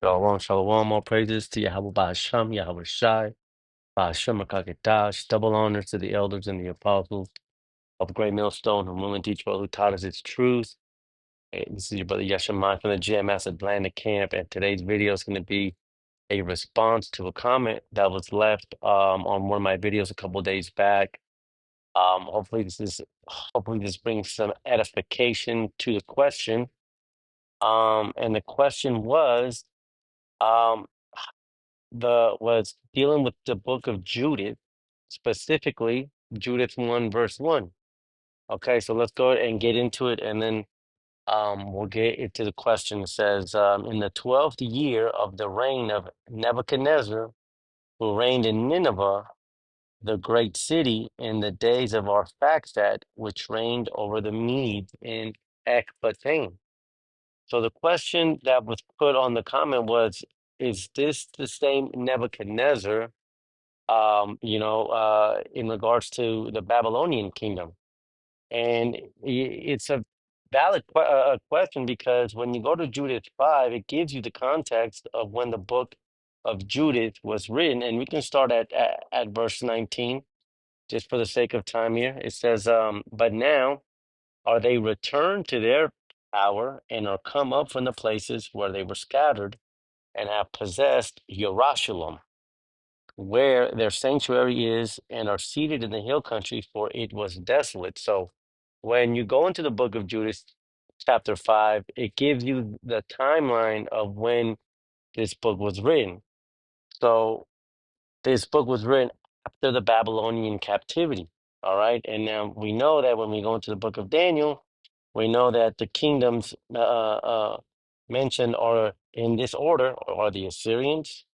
Shalom, shalom, all praises to Yahweh Ba'asham, Yahweh Shai, Ba'asham Rakakadash, double honors to the elders and the apostles of the Great Millstone, who will and teach well, who taught us its truth. Hey, this is your brother Yeshamai from the GMS Atlanta camp, and today's video is going to be a response to a comment that was left on one of my videos a couple of days back. Hopefully this brings some edification to the question. And the question um, was dealing with the book of Judith, specifically Judith 1, verse 1. Okay, so let's go ahead and get into it, and then we'll get into the question. It says, in the 12th year of the reign of Nebuchadnezzar, who reigned in Nineveh, the great city, in the days of Arphaxad, which reigned over the Medes in Ecbatane. So the question that was put on the comment was, is this the same Nebuchadnezzar in regards to the Babylonian kingdom? And it's a valid question, because when you go to Judith 5, it gives you the context of when the book of Judith was written. And we can start at verse 19, just for the sake of time here. It says, but now are they returned to their power and are come up from the places where they were scattered and have possessed Jerusalem, where their sanctuary is, and are seated in the hill country, for it was desolate. So when you go into the book of Judith, chapter 5, it gives you the timeline of when this book was written. So this book was written after the Babylonian captivity. All right. And now we know that when we go into the book of Daniel, we know that the kingdoms mentioned are in this order are the Assyrians,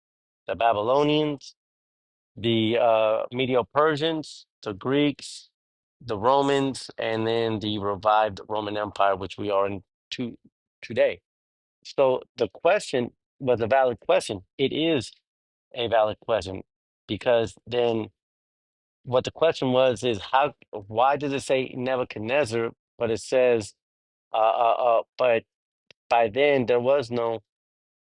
the Babylonians, the Medo-Persians, the Greeks, the Romans, and then the revived Roman Empire, which we are in today. So the question was a valid question. It is a valid question, because then what the question was is, why does it say Nebuchadnezzar, but it says, but by then there was no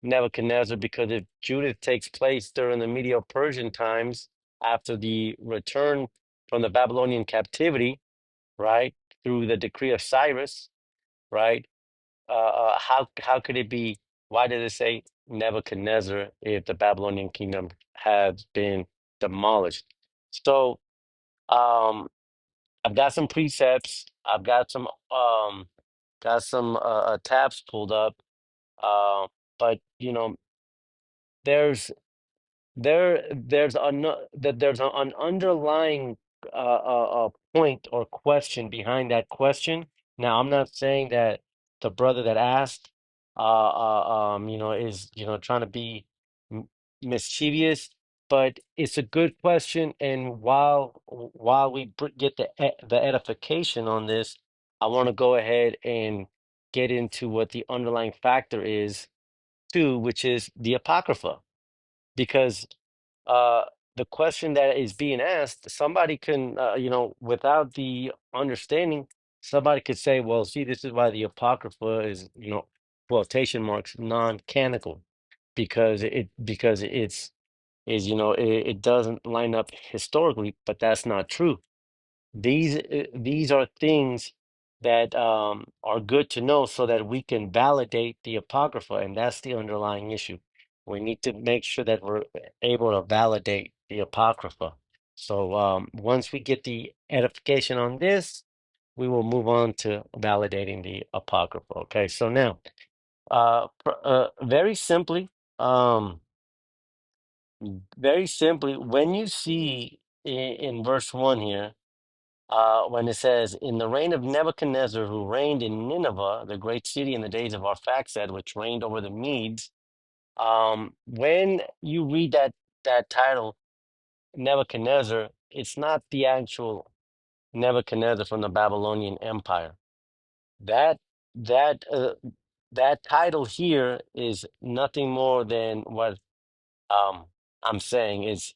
Nebuchadnezzar, because if Judith takes place during the Medo-Persian times after the return from the Babylonian captivity, right, through the decree of Cyrus, right? How could it be? Why did it say Nebuchadnezzar if the Babylonian kingdom has been demolished? So um, I've got some precepts. I've got some tabs pulled up. But there's there's an underlying point or question behind that question. Now, I'm not saying that the brother that asked, is trying to be m- mischievous, but it's a good question. And while we get the edification on this, I want to go ahead and get into what the underlying factor is too, which is the apocrypha, because uh, the question that is being asked, somebody can, without the understanding, somebody could say, well, see, this is why the Apocrypha is, quotation marks, non-canonical, because it doesn't line up historically, but that's not true. These are things that are good to know, so that we can validate the Apocrypha, and that's the underlying issue. We need to make sure that we're able to validate the Apocrypha. So once we get the edification on this, we will move on to validating the Apocrypha. Okay, so now, very simply, um, when you see in verse 1 here, when it says, in the reign of Nebuchadnezzar, who reigned in Nineveh, the great city, in the days of Arphaxad, which reigned over the Medes. When you read that title, Nebuchadnezzar, it's not the actual Nebuchadnezzar from the Babylonian Empire. That that uh, that title here is nothing more than what um, I'm saying. It's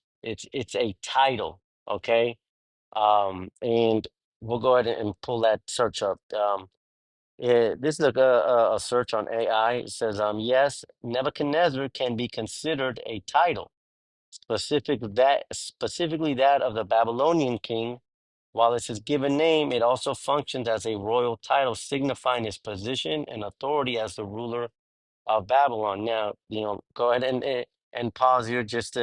a title, okay? And we'll go ahead and pull that search up. This is a search on AI. It says, yes, Nebuchadnezzar can be considered a title, specifically that of the Babylonian king. While it's his given name, it also functions as a royal title, signifying his position and authority as the ruler of Babylon. Now, go ahead and pause here just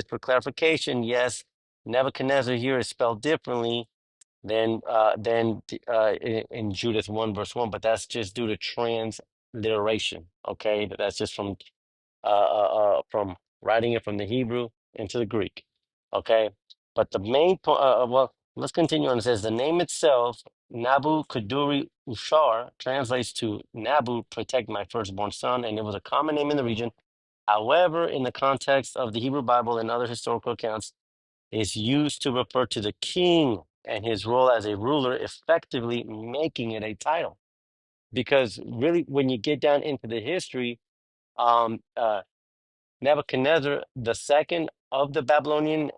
for clarification. Yes, Nebuchadnezzar here is spelled differently in Judith 1 verse 1, but that's just due to transliteration. Okay, that's just from writing it from the Hebrew into the Greek. Okay, but the main point. Well, let's continue on. It says the name itself, Nabu Kaduri Ushar, translates to Nabu, protect my firstborn son, and it was a common name in the region. However, in the context of the Hebrew Bible and other historical accounts, it's used to refer to the king and his role as a ruler, effectively making it a title. Because really, when you get down into the history, um, uh, Nebuchadnezzar the second of the Babylonian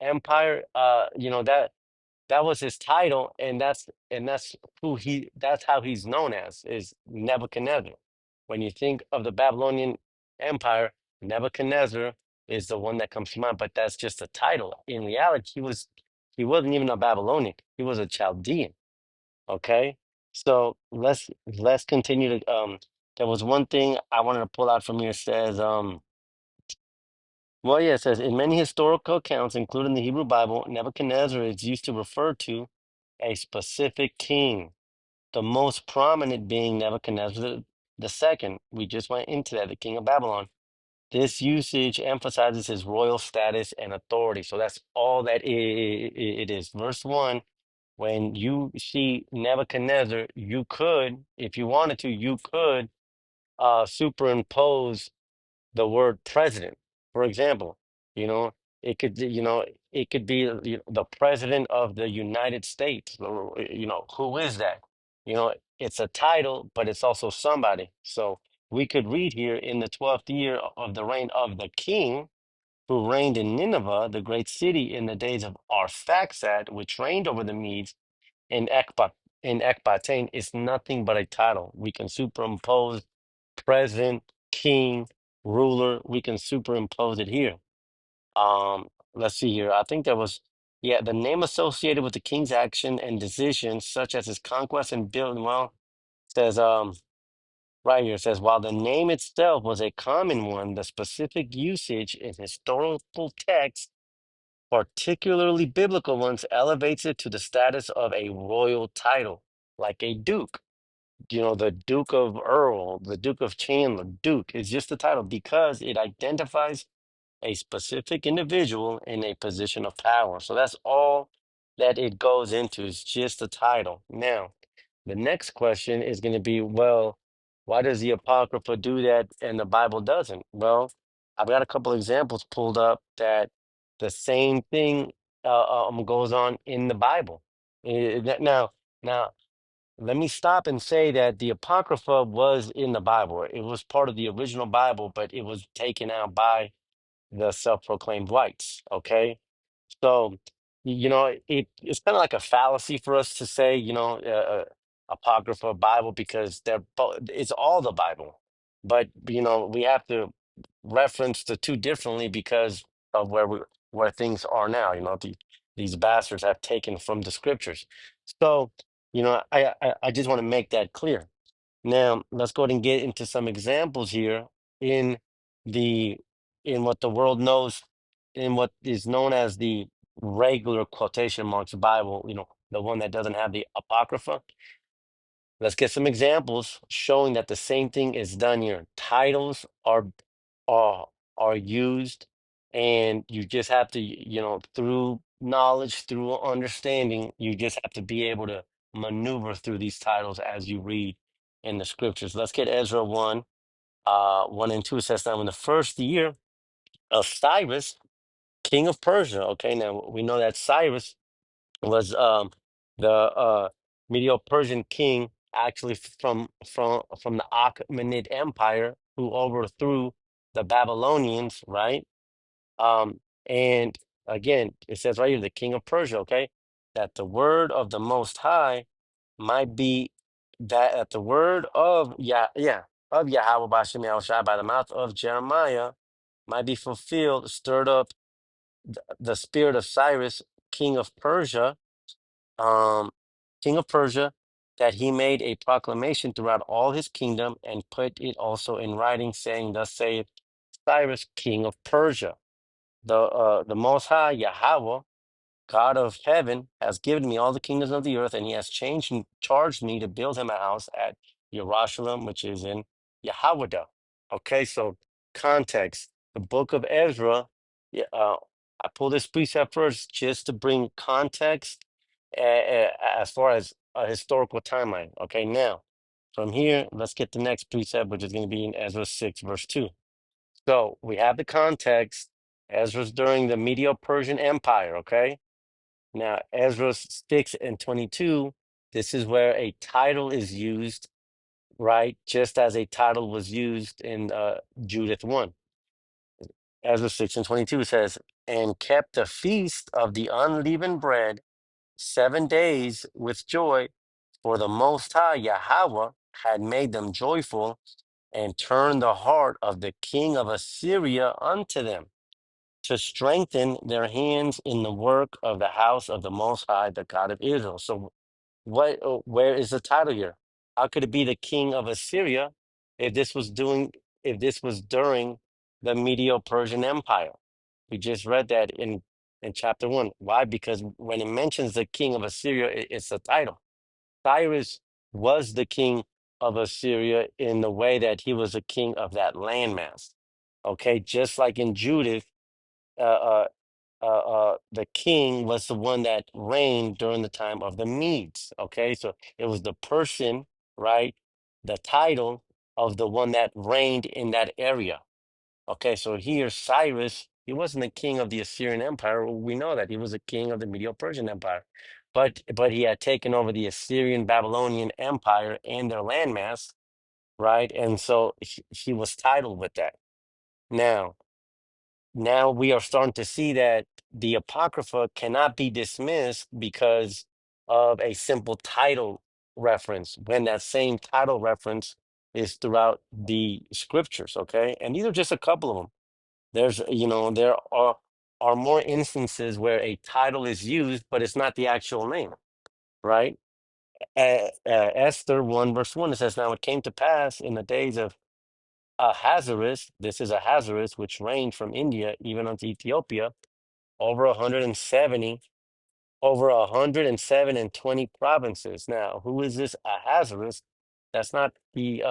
Empire, that was his title, and that's how he's known as, is Nebuchadnezzar. When you think of the Babylonian Empire, Nebuchadnezzar is the one that comes to mind, but that's just a title. In reality, he wasn't even a Babylonian. He was a Chaldean. Okay. So let's continue to there was one thing I wanted to pull out from here. It says well, yeah, it says in many historical accounts, including the Hebrew Bible, Nebuchadnezzar is used to refer to a specific king, the most prominent being Nebuchadnezzar the second. We just went into that, the king of Babylon. This usage emphasizes his royal status and authority. So that's all that it is. Verse 1, when you see Nebuchadnezzar, you could, if you wanted to, you could superimpose the word president. For example, you know, it could be the president of the United States. Who is that? It's a title, but it's also somebody. So we could read here in the 12th year of the reign of the king who reigned in Nineveh, the great city, in the days of Arphaxad, which reigned over the Medes in Ecbatane, is nothing but a title. We can superimpose president, king, ruler. We can superimpose it here. Let's see here. I think there was, yeah, the name associated with the king's action and decisions, such as his conquest and building. Well, it says right here, it says while the name itself was a common one, the specific usage in historical texts, particularly biblical ones, elevates it to the status of a royal title, like a duke. The Duke of Earl, the Duke of Chandler, Duke is just a title because it identifies a specific individual in a position of power. So that's all that it goes into, is just a title. Now, the next question is going to be, well, why does the Apocrypha do that and the Bible doesn't? Well, I've got a couple examples pulled up that the same thing goes on in the Bible. Now, let me stop and say that the Apocrypha was in the Bible. It was part of the original Bible, but it was taken out by the self-proclaimed whites. Okay. So, it's kind of like a fallacy for us to say, Apocrypha Bible, because it's all the Bible. But, we have to reference the two differently because of where things are now. These bastards have taken from the scriptures. So, I just want to make that clear. Now, let's go ahead and get into some examples here in the in what the world knows, in what is known as the regular quotation marks Bible, the one that doesn't have the Apocrypha. Let's get some examples showing that the same thing is done here. Titles are are used, and you just have to, through knowledge, through understanding, you just have to be able to maneuver through these titles as you read in the scriptures. Let's get Ezra 1, 1 and 2. It says, now in the first year of Cyrus, king of Persia. Okay, now we know that Cyrus was the Medo-Persian king, actually from the Achaemenid Empire, who overthrew the Babylonians, right? And again, it says right here, the king of Persia, okay, that the word of the Most High might be that the word of of Yahweh Bashem Yahushua by the mouth of Jeremiah might be fulfilled, stirred up the spirit of Cyrus, king of Persia, um, king of Persia, that he made a proclamation throughout all his kingdom and put it also in writing, saying, "Thus saith Cyrus, king of Persia, the Most High Yahweh, God of heaven, has given me all the kingdoms of the earth, and he has changed and charged me to build him a house at Jerusalem, which is in Yahweh." Okay, so context. The book of Ezra, yeah, I pull this precept first just to bring context as far as a historical timeline. Okay, now from here, let's get the next precept, which is going to be in Ezra 6, verse 2. So we have the context. Ezra's during the Medo-Persian Empire, okay? Now, Ezra 6 and 22, this is where a title is used, right? Just as a title was used in Judith 1. Ezra 6 and 22 says, "And kept the feast of the unleavened bread 7 days with joy, for the Most High Yahweh had made them joyful and turned the heart of the king of Assyria unto them, to strengthen their hands in the work of the house of the Most High, the God of Israel." So, where is the title here? How could it be the king of Assyria if this was during the Medo-Persian Empire? We just read that in chapter 1. Why? Because when it mentions the king of Assyria, it's a title. Cyrus was the king of Assyria in the way that he was a king of that landmass. Okay, just like in Judith, uh, uh, the king was the one that reigned during the time of the Medes. Okay, so it was the person, right? The title of the one that reigned in that area. Okay, so here Cyrus, he wasn't the king of the Assyrian Empire. We know that he was a king of the Medo-Persian Empire, but he had taken over the Assyrian Babylonian Empire and their landmass, right? And so he was titled with that. Now, now we are starting to see that the Apocrypha cannot be dismissed because of a simple title reference, when that same title reference is throughout the scriptures, okay? And these are just a couple of them. There are more instances where a title is used, but it's not the actual name, right? Esther 1 verse 1, it says, "Now it came to pass in the days of Ahasuerus," this is Ahasuerus, "which reigned from India even unto Ethiopia, over 170, over 107 and 20 provinces." Now, who is this Ahasuerus? That's not the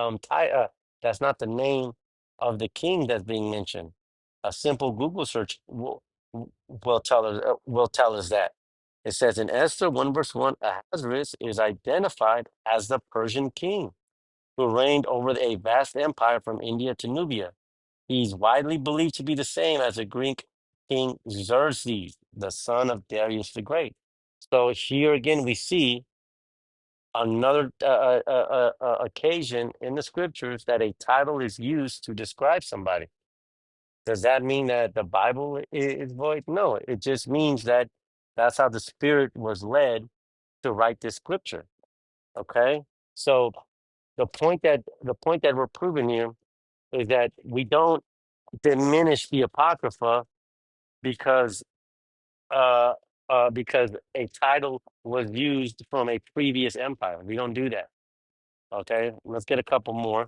that's not the name of the king that's being mentioned. A simple Google search will tell us that. It says in Esther 1 verse 1, Ahasuerus is identified as the Persian king who reigned over a vast empire from India to Nubia. He's widely believed to be the same as the Greek king Xerxes, the son of Darius the Great. So here again, we see another occasion in the scriptures that a title is used to describe somebody. Does that mean that the Bible is void? No, it just means that that's how the Spirit was led to write this scripture. Okay, so the point that we're proving here is that we don't diminish the Apocrypha because uh, because a title was used from a previous empire. We don't do that. Okay, let's get a couple more.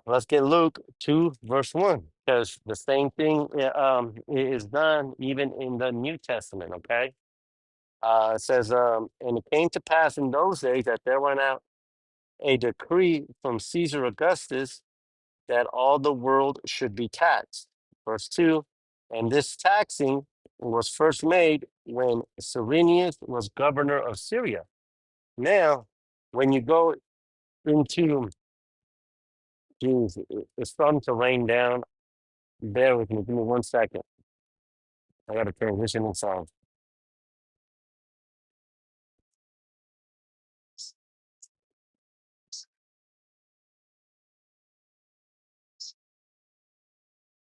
Let's get Luke 2, verse 1, because the same thing is done even in the New Testament. Okay, it says, "And it came to pass in those days that there went out a decree from Caesar Augustus that all the world should be taxed." Verse 2, "And this taxing was first made when Cyrenius was governor of Syria." Now, when you go into, geez, it's starting to rain down. Bear with me. Give me 1 second. I got to transition inside.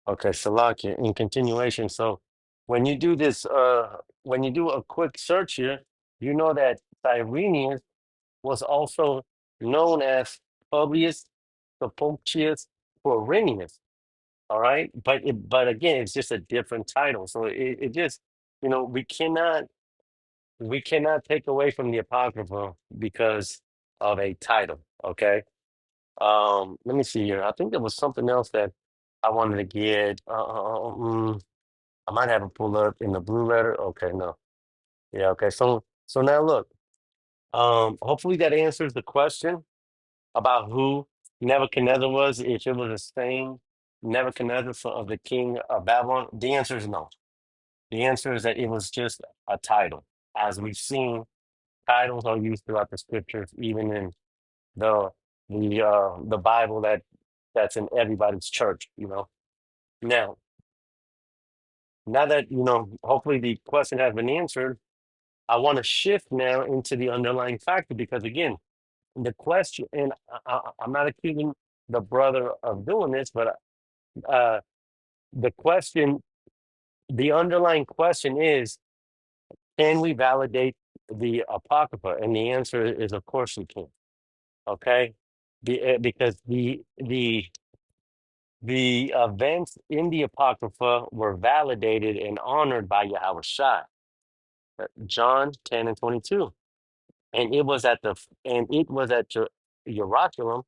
Okay, Salakia, in continuation. So when you do this, when you do a quick search here, you know that Cyrenius was also known as Publius Sulpicius Quirinius. All right, but again, it's just a different title. So it just, we cannot take away from the apocrypha because of a title. Okay. Let me see here. I think there was something else that I wanted to get. I might have it pulled up in the blue letter. Okay, no. Yeah, okay. So now look, hopefully that answers the question about who Nebuchadnezzar was, if it was the same Nebuchadnezzar of the king of Babylon. The answer is no. The answer is that it was just a title. As we've seen, titles are used throughout the scriptures, even in the the Bible that's in everybody's church, Now, now that hopefully the question has been answered, I want to shift now into the underlying factor because again, the question, and I'm not accusing the brother of doing this, but uh, the question, the underlying question is, can we validate the apocrypha? And the answer is, of course, we can. Okay, because the events in the apocrypha were validated and honored by Yahweh Shai. John 10 and 22. And it was at Jerusalem.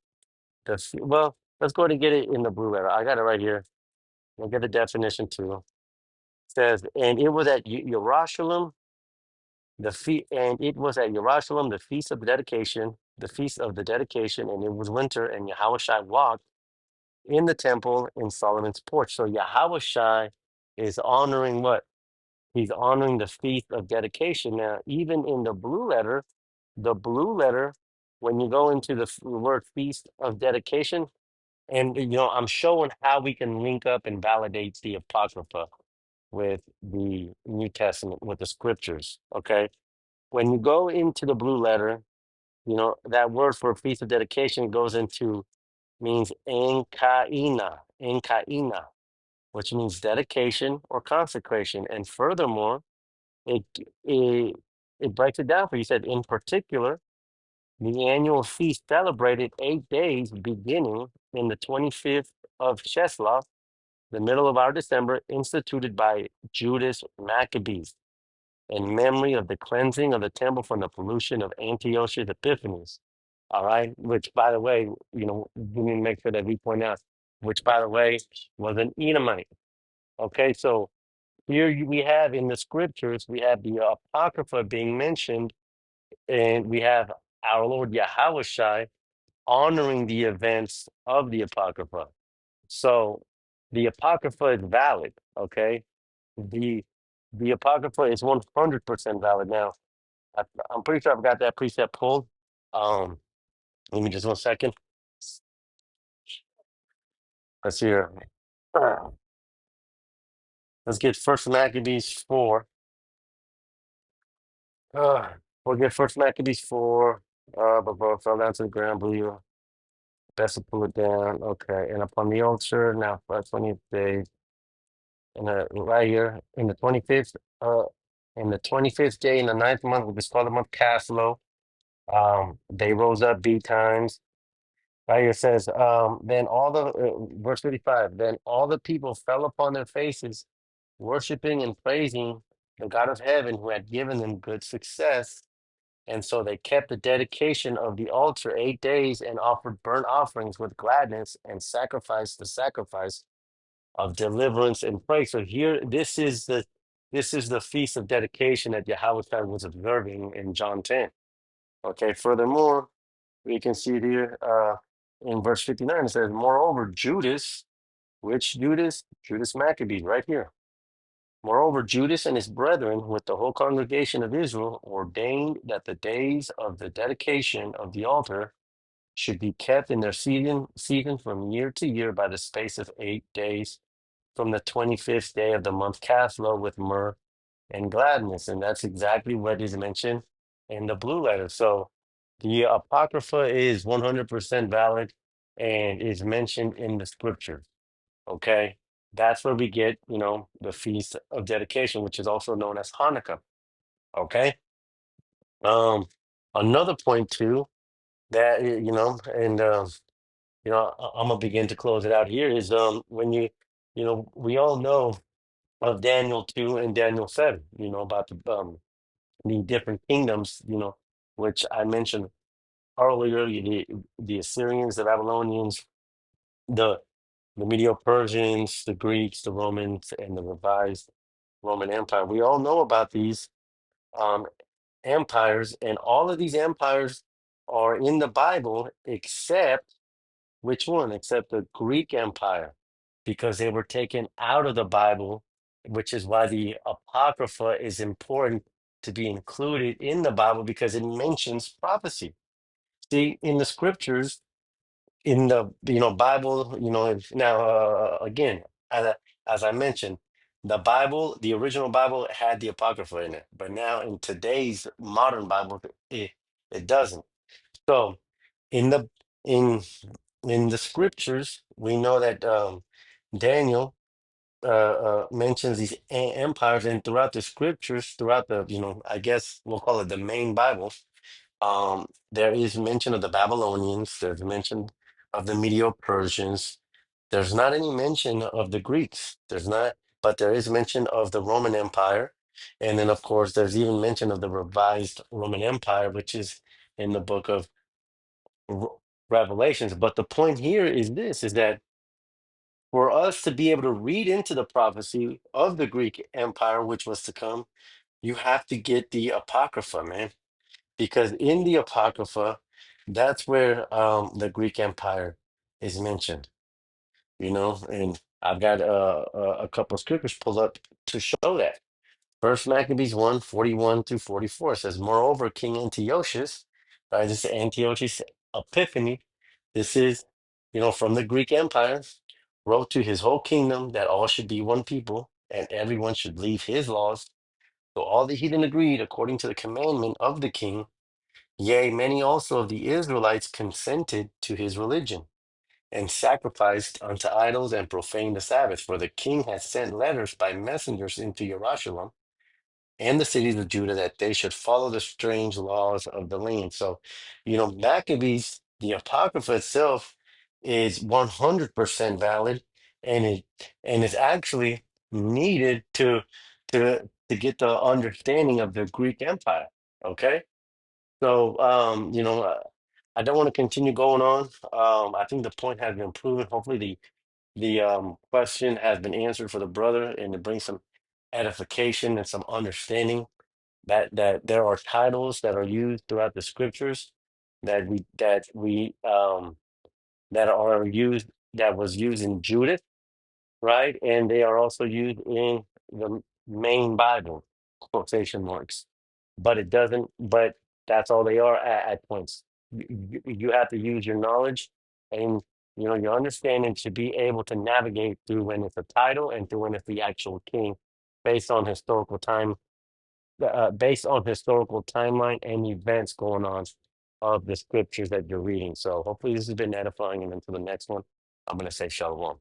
Well, let's go to get it in the blue letter. I got it right here. I'll get the definition too. It says, and it was at Jerusalem, the feast of the dedication, and it was winter, and Yahweh Shai walked in the temple in Solomon's porch. So Yahweh Shai is honoring what? He's honoring the feast of dedication. Now, even in the blue letter, when you go into the word feast of dedication, and I'm showing how we can link up and validate the Apocrypha with the New Testament, with the scriptures. Okay. When you go into the blue letter, that word for feast of dedication means enkaina, which means dedication or consecration. And furthermore, it it, it breaks it down for you. Said in particular, the annual feast celebrated 8 days beginning in the 25th of Cheslov, the middle of our December, instituted by Judas Maccabees in memory of the cleansing of the temple from the pollution of Antiochus Epiphanes. All right, which by the way, we need to make sure that we point out, which by the way was an Edomite. Okay, so here we have in the scriptures, we have the Apocrypha being mentioned, and we have our Lord Yahweh Shai honoring the events of the Apocrypha. So the Apocrypha is valid, okay? The the Apocrypha is 100% valid. Now, I'm pretty sure I've got that precept pulled. Um, Let me just 1 second. Let's see here. Uh, Let's get First Maccabees 4. Uh, we'll get First Maccabees 4. But fell down to the ground, believe best to pull it down. Okay, and upon the altar now for 20th day, and right here uh, in the 25th day in the ninth month, which is called the month Caslow. They rose up betimes. Right here it says, then all the verse 55, then all the people fell upon their faces, worshiping and praising the God of heaven who had given them good success. And so they kept the dedication of the altar 8 days and offered burnt offerings with gladness and sacrificed the sacrifice of deliverance and praise. So here, this is the feast of dedication that Yahweh was observing in John 10. Okay. Furthermore, we can see here in verse 59, it says, moreover, Judas, which Judas? Judas Maccabee, right here. Moreover, Judas and his brethren, with the whole congregation of Israel, ordained that the days of the dedication of the altar should be kept in their season from year to year by the space of 8 days, from the 25th day of the month Caslow, with myrrh and gladness. And that's exactly what is mentioned in the blue letter. So the Apocrypha is 100% valid and is mentioned in the scripture. Okay. That's where we get, the Feast of Dedication, which is also known as Hanukkah. Okay. Um, Another point too that and I'm gonna begin to close it out here is when we all know of Daniel 2 and Daniel 7, about the different kingdoms, which I mentioned earlier, the Assyrians, the Babylonians, the the Medo-Persians, the Greeks, the Romans, and the revised Roman Empire. We all know about these um, empires, and all of these empires are in the Bible except which one? Except the Greek Empire, because they were taken out of the Bible, which is why the apocrypha is important to be included in the Bible because it mentions prophecy. See, in the scriptures, in the Bible, now again, as as I mentioned, the Bible, the original Bible had the apocrypha in it, but now in today's modern Bible, it doesn't. So in the in in the scriptures, we know that Daniel mentions these empires, and throughout the scriptures, throughout the I guess we'll call it the main Bible, there is mention of the Babylonians. There's mention of the Medo-Persians. There's not any mention of the Greeks. There's not, but there is mention of the Roman Empire, and then of course there's even mention of the revised Roman Empire, which is in the book of Re- Revelations. But the point here is this: is that for us to be able to read into the prophecy of the Greek Empire, which was to come, you have to get the Apocrypha, man, because in the Apocrypha, that's where the Greek Empire is mentioned, and I've got a couple of scriptures pulled up to show that. First Maccabees 1:41 through 44 says, Moreover, King Antiochus, right, this is Antiochus Epiphany, this is, from the Greek Empire, wrote to his whole kingdom that all should be one people and everyone should leave his laws. So all the heathen agreed according to the commandment of the king. Yea, many also of the Israelites consented to his religion and sacrificed unto idols and profaned the Sabbath. For the king had sent letters by messengers into Jerusalem and the cities of Judah that they should follow the strange laws of the land. So, Maccabees, the Apocrypha itself is 100% valid, and it's actually needed to get the understanding of the Greek Empire. Okay, so I don't want to continue going on. I think the point has been proven. Hopefully, the question has been answered for the brother, and to bring some edification and some understanding that there are titles that are used throughout the scriptures that we that are used that was used in Judith, right? And they are also used in the main Bible, quotation marks. But it doesn't, but that's all they are at points. You have to use your knowledge and your understanding to be able to navigate through when it's a title and through when it's the actual king based on historical time, based on historical timeline and events going on of the scriptures that you're reading. So hopefully this has been edifying, and until the next one, I'm going to say shalom.